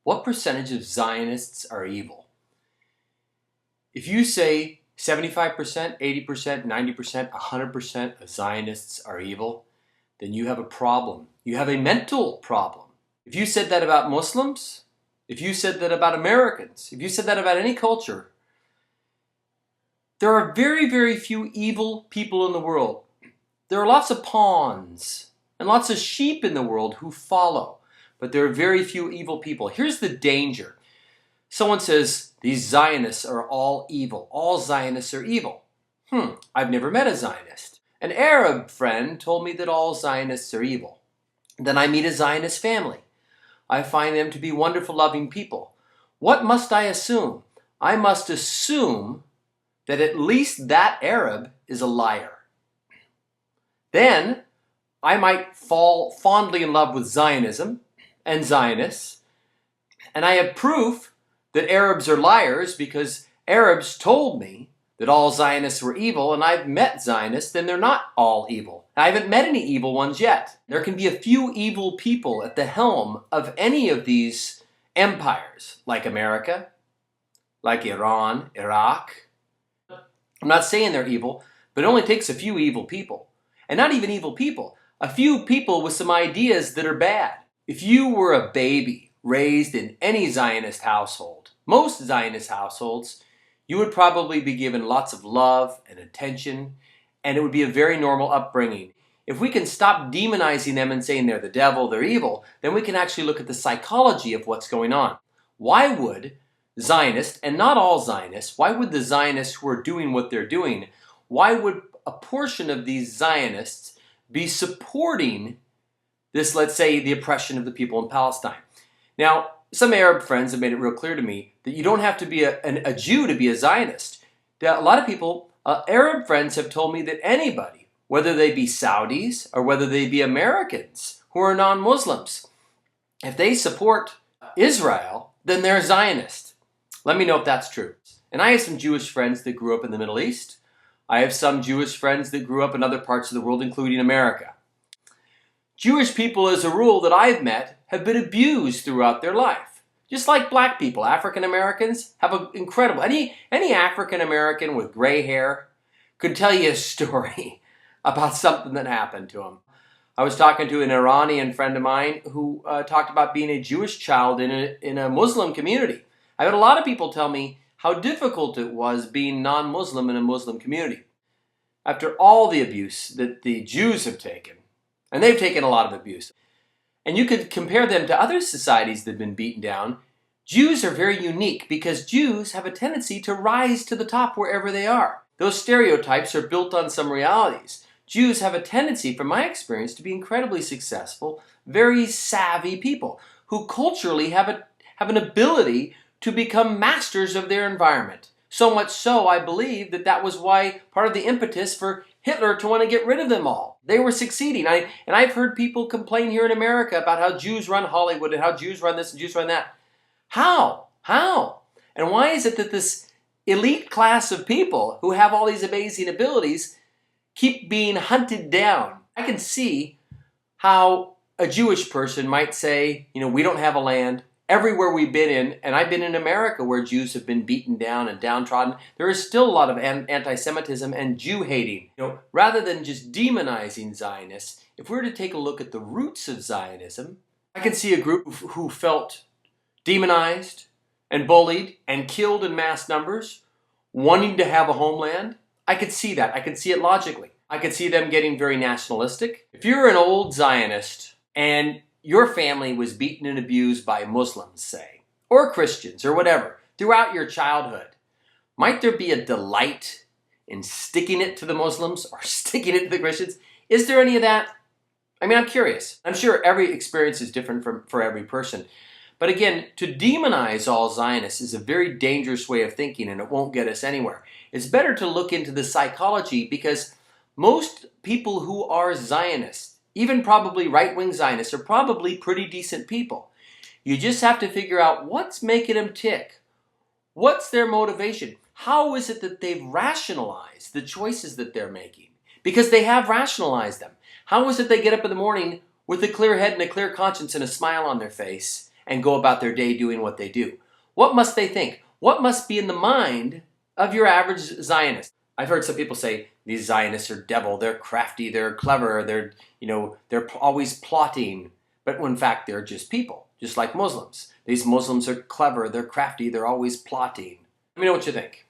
What percentage of Zionists are evil? If you say 75%, 80%, 90%, 100% of Zionists are evil, then you have a problem. You have a mental problem. If you said that about Muslims, if you said that about Americans, if you said that about any culture, there are very, very few evil people in the world. There are lots of pawns and lots of sheep in the world who follow, but there are very few evil people. Here's the danger. Someone says, these Zionists are all evil. All Zionists are evil. I've never met a Zionist. An Arab friend told me that all Zionists are evil. Then I meet a Zionist family. I find them to be wonderful, loving people. What must I assume? I must assume that at least that Arab is a liar. Then I might fall fondly in love with Zionism and Zionists, and I have proof that Arabs are liars because Arabs told me that all Zionists were evil, and I've met Zionists, and they're not all evil. I haven't met any evil ones yet. There can be a few evil people at the helm of any of these empires, like America, like Iran, Iraq. I'm not saying they're evil, but it only takes a few evil people. And not even evil people, a few people with some ideas that are bad. If you were a baby raised in any Zionist household, most Zionist households, you would probably be given lots of love and attention, and it would be a very normal upbringing. If we can stop demonizing them and saying they're the devil, they're evil, then we can actually look at the psychology of what's going on. Why would Zionists, and not all Zionists, why would the Zionists who are doing what they're doing, why would a portion of these Zionists be supporting this, let's say, the oppression of the people in Palestine? Now, some Arab friends have made it real clear to me that you don't have to be a Jew to be a Zionist. A lot of people, Arab friends have told me that anybody, whether they be Saudis or whether they be Americans who are non-Muslims, if they support Israel, then they're Zionist. Let me know if that's true. And I have some Jewish friends that grew up in the Middle East. I have some Jewish friends that grew up in other parts of the world, including America. Jewish people, as a rule, that I've met have been abused throughout their life. Just like black people, African Americans have an incredible... Any African American with gray hair could tell you a story about something that happened to him. I was talking to an Iranian friend of mine who talked about being a Jewish child in a Muslim community. I've had a lot of people tell me how difficult it was being non-Muslim in a Muslim community. After all the abuse that the Jews have taken, and they've taken a lot of abuse, and you could compare them to other societies that have been beaten down, Jews are very unique because Jews have a tendency to rise to the top wherever they are. Those stereotypes are built on some realities. Jews have a tendency, from my experience, to be incredibly successful, very savvy people who culturally have an ability to become masters of their environment. So much so, I believe that was why part of the impetus for Hitler to want to get rid of them all. They were succeeding. And I've heard people complain here in America about how Jews run Hollywood and how Jews run this and Jews run that. How? And why is it that this elite class of people who have all these amazing abilities keep being hunted down? I can see how a Jewish person might say, we don't have a land. Everywhere we've been in, and I've been in America where Jews have been beaten down and downtrodden, there is still a lot of anti-Semitism and Jew-hating. Rather than just demonizing Zionists, if we were to take a look at the roots of Zionism, I can see a group who felt demonized and bullied and killed in mass numbers, wanting to have a homeland. I could see that. I could see it logically. I could see them getting very nationalistic. If you're an old Zionist and your family was beaten and abused by Muslims, say, or Christians, or whatever, throughout your childhood, might there be a delight in sticking it to the Muslims or sticking it to the Christians? Is there any of that? I'm curious. I'm sure every experience is different for every person. But again, to demonize all Zionists is a very dangerous way of thinking, and it won't get us anywhere. It's better to look into the psychology, because most people who are Zionists, even probably right-wing Zionists, are probably pretty decent people. You just have to figure out what's making them tick. What's their motivation? How is it that they've rationalized the choices that they're making? Because they have rationalized them. How is it they get up in the morning with a clear head and a clear conscience and a smile on their face and go about their day doing what they do. What must they think? What must be in the mind of your average Zionist? I've heard some people say these Zionists are devil, they're crafty, they're clever, they're always plotting. But in fact, they're just people, just like Muslims. These Muslims are clever, they're crafty, they're always plotting. Let me know what you think.